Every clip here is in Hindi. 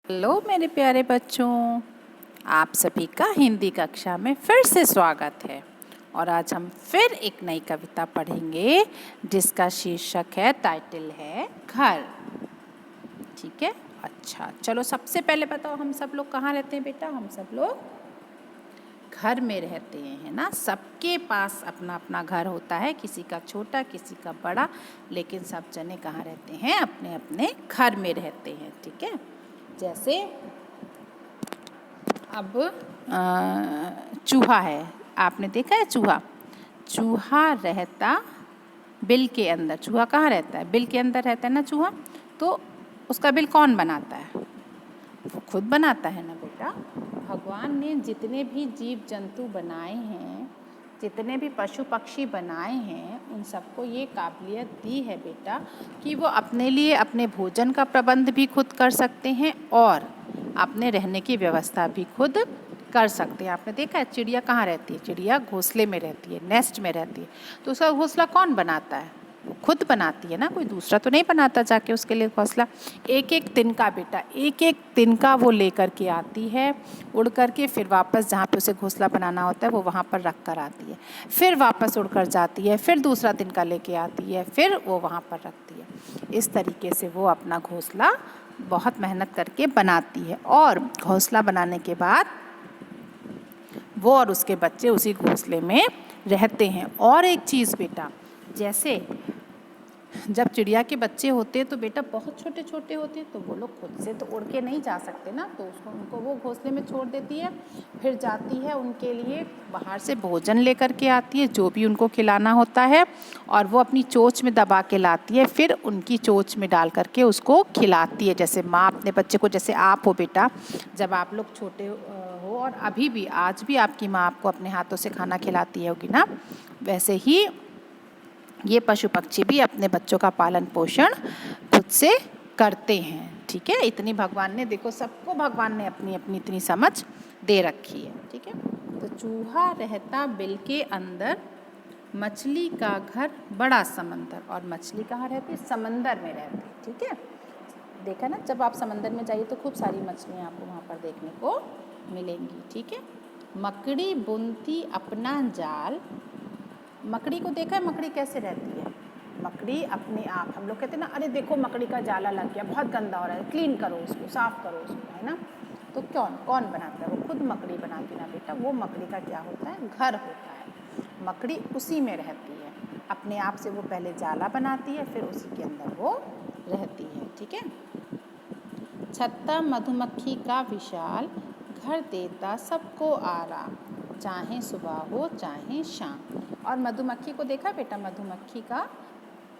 हेलो मेरे प्यारे बच्चों, आप सभी का हिंदी कक्षा में फिर से स्वागत है। और आज हम फिर एक नई कविता पढ़ेंगे जिसका शीर्षक है, टाइटल है घर। ठीक है, अच्छा चलो सबसे पहले बताओ, हम सब लोग कहाँ रहते हैं बेटा? हम सब लोग घर में रहते हैं, है ना। सबके पास अपना अपना घर होता है, किसी का छोटा किसी का बड़ा, लेकिन सब जने कहाँ रहते हैं? अपने अपने घर में रहते हैं। ठीक है, जैसे अब चूहा है, आपने देखा है चूहा? चूहा रहता बिल के अंदर। चूहा कहाँ रहता है? बिल के अंदर रहता है ना चूहा। तो उसका बिल कौन बनाता है? वो खुद बनाता है ना बेटा। भगवान ने जितने भी जीव जंतु बनाए हैं, जितने भी पशु पक्षी बनाए हैं, उन सबको ये काबिलियत दी है बेटा कि वो अपने लिए अपने भोजन का प्रबंध भी खुद कर सकते हैं और अपने रहने की व्यवस्था भी खुद कर सकते हैं। आपने देखा है चिड़िया कहाँ रहती है? चिड़िया घोंसले में रहती है, नेस्ट में रहती है। तो उसका घोंसला कौन बनाता है? वो खुद बनाती है ना, कोई दूसरा तो नहीं बनाता जाके उसके लिए घोंसला। एक एक तिनका बेटा, एक एक तिनका वो लेकर के आती है, उड़ कर के फिर वापस जहाँ पे उसे घोंसला बनाना होता है वो वहाँ पर रख कर आती है, फिर वापस उड़ कर जाती है, फिर दूसरा तिनका लेके आती है, फिर वो वहाँ पर रखती है। इस तरीके से वो अपना घोंसला बहुत मेहनत करके बनाती है और घोंसला बनाने के बाद वो और उसके बच्चे उसी घोंसले में रहते हैं। और एक चीज़ बेटा, जैसे जब चिड़िया के बच्चे होते हैं तो बेटा बहुत छोटे छोटे होते हैं, तो वो लोग खुद से तो उड़ के नहीं जा सकते ना, तो उनको वो घोंसले में छोड़ देती है। फिर जाती है, उनके लिए बाहर से भोजन लेकर के आती है, जो भी उनको खिलाना होता है, और वो अपनी चोंच में दबा के लाती है, फिर उनकी चोंच में डाल करके उसको खिलाती है। जैसे माँ अपने बच्चे को, जैसे आप हो बेटा, जब आप लोग छोटे हो और अभी भी आज भी आपकी माँ आपको अपने हाथों से खाना खिलाती होगी ना, वैसे ही ये पशु पक्षी भी अपने बच्चों का पालन पोषण खुद से करते हैं। ठीक है, इतनी भगवान ने, देखो सबको भगवान ने अपनी अपनी इतनी समझ दे रखी है। ठीक है, तो चूहा रहता बिल के अंदर, मछली का घर बड़ा समंदर। और मछली कहाँ रहती है? समंदर में रहती है। ठीक है, देखा ना, जब आप समंदर में जाइए तो खूब सारी मछलियाँ आपको वहाँ पर देखने को मिलेंगी। ठीक है, मकड़ी बुनती अपना जाल। मकड़ी को देखा है? मकड़ी कैसे रहती है? मकड़ी अपने आप, हम लोग कहते हैं ना, अरे देखो मकड़ी का जाला लग गया, बहुत गंदा हो रहा है, क्लीन करो उसको, साफ करो उसको, है ना। तो कौन बनाता है? वो खुद मकड़ी बनाती ना बेटा। वो मकड़ी का क्या होता है? घर होता है। मकड़ी उसी में रहती है, अपने आप से वो पहले जाला बनाती है, फिर उसी के अंदर वो रहती है। ठीक है, छत्ता मधुमक्खी का विशाल, घर देता सबको आराम, चाहे सुबह हो चाहे शाम। और मधुमक्खी को देखा बेटा?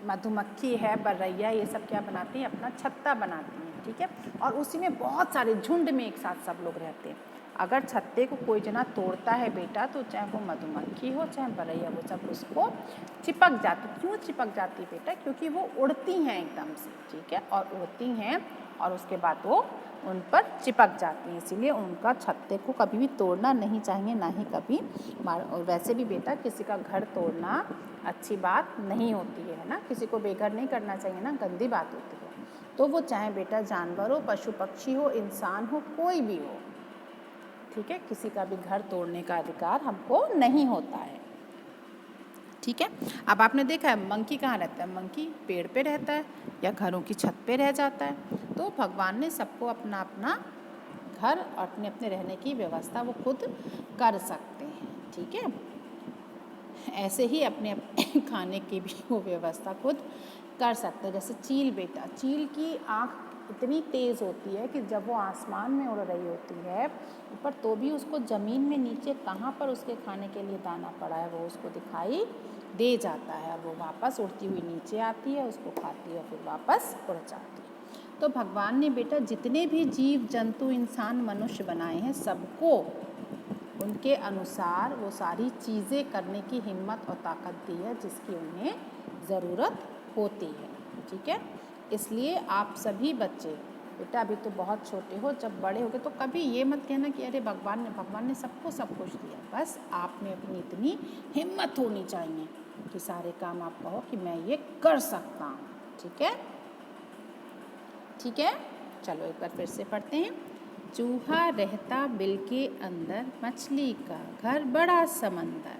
मधुमक्खी है, बर्रैया, ये सब क्या बनाती हैं? अपना छत्ता बनाती हैं। ठीक है, और उसी में बहुत सारे झुंड में एक साथ सब लोग रहते हैं। अगर छत्ते को कोई जना तोड़ता है बेटा, तो चाहे वो मधुमक्खी हो चाहे बर्रैया, वो सब उसको चिपक जाती। क्यों चिपक जाती बेटा? क्योंकि वो उड़ती हैं एकदम से। ठीक है, और उड़ती हैं और उसके बाद वो उन पर चिपक जाती हैं, इसीलिए उनका छत्ते को कभी भी तोड़ना नहीं चाहिए, ना ही कभी मार। और वैसे भी बेटा किसी का घर तोड़ना अच्छी बात नहीं होती है ना, किसी को बेघर नहीं करना चाहिए ना, गंदी बात होती है। तो वो चाहे बेटा जानवर हो, पशु पक्षी हो, इंसान हो, कोई भी हो। ठीक है, किसी का भी घर तोड़ने का अधिकार हमको नहीं होता है। ठीक है, अब आपने देखा है मंकी कहाँ रहता है? मंकी पेड़ पे रहता है या घरों की छत पे रह जाता है। तो भगवान ने सबको अपना अपना घर और अपने अपने रहने की व्यवस्था वो खुद कर सकते हैं। ठीक है, ऐसे ही अपने अपने खाने की भी वो व्यवस्था खुद कर सकते हैं। जैसे चील बेटा, चील की आँख इतनी तेज़ होती है कि जब वो आसमान में उड़ रही होती है ऊपर, तो भी उसको ज़मीन में नीचे कहाँ पर उसके खाने के लिए दाना पड़ा है वो उसको दिखाई दे जाता है, और वो वापस उड़ती हुई नीचे आती है, उसको खाती है, फिर वापस उड़ जाती है। तो भगवान ने बेटा जितने भी जीव जंतु इंसान मनुष्य बनाए हैं, सबको उनके अनुसार वो सारी चीज़ें करने की हिम्मत और ताकत दी है जिसकी उन्हें ज़रूरत होती है। ठीक है, इसलिए आप सभी बच्चे बेटा, अभी तो बहुत छोटे हो, जब बड़े होगे तो कभी ये मत कहना कि अरे भगवान ने सबको सब कुछ दिया। बस आप में अपनी इतनी हिम्मत होनी चाहिए कि सारे काम आप कहो कि मैं ये कर सकता हूँ। ठीक है, ठीक है, चलो एक बार फिर से पढ़ते हैं। चूहा रहता बिल के अंदर, मछली का घर बड़ा समंदर,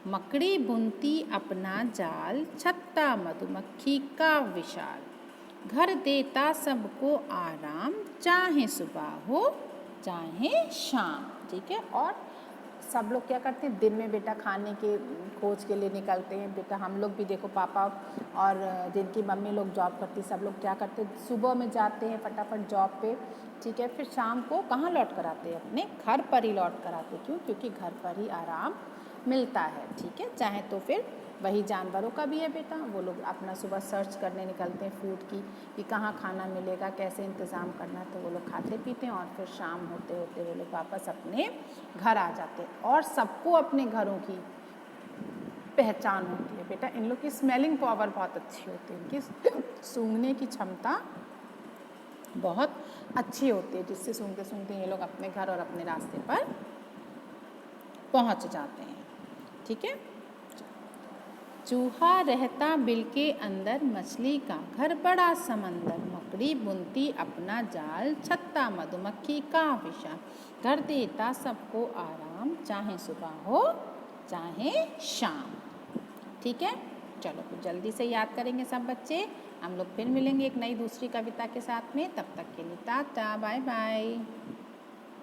मकड़ी बुनती अपना जाल, छत्ता मधुमक्खी का विशाल, घर देता सबको आराम, चाहे सुबह हो चाहे शाम। ठीक है, और सब लोग क्या करते हैं, दिन में बेटा खाने के खोज के लिए निकलते हैं। बेटा हम लोग भी देखो, पापा और जिनकी मम्मी लोग जॉब करती, सब लोग क्या करते हैं, सुबह में जाते हैं फटाफट जॉब पे। ठीक है, फिर शाम को कहाँ लौट कर आते हैं, अपने घर पर ही लौट कर आते हैं। क्यों? क्योंकि घर पर ही आराम मिलता है। ठीक है, चाहे तो फिर वही जानवरों का भी है बेटा, वो लोग अपना सुबह सर्च करने निकलते हैं फूड की, कि कहाँ खाना मिलेगा, कैसे इंतज़ाम करना है, तो वो लोग खाते पीते हैं और फिर शाम होते होते वो लोग वापस अपने घर आ जाते हैं। और सबको अपने घरों की पहचान होती है बेटा। इन लोग की स्मेलिंग पावर बहुत अच्छी होती है, इनकी सूंघने की क्षमता बहुत अच्छी होती है, जिससे सूंघते सूंघते ये लोग अपने घर और अपने रास्ते पर पहुंच जाते हैं। ठीक है, चूहा रहता बिल के अंदर, मछली का घर बड़ा समंदर, मकड़ी बुनती अपना जाल, छत्ता मधुमक्खी का विशाल, घर देता सबको आराम, चाहे सुबह हो चाहे शाम। ठीक है, चलो कुछ जल्दी से याद करेंगे सब बच्चे। हम लोग फिर मिलेंगे एक नई दूसरी कविता के साथ में। तब तक के लिए टाटा, बाय बाय।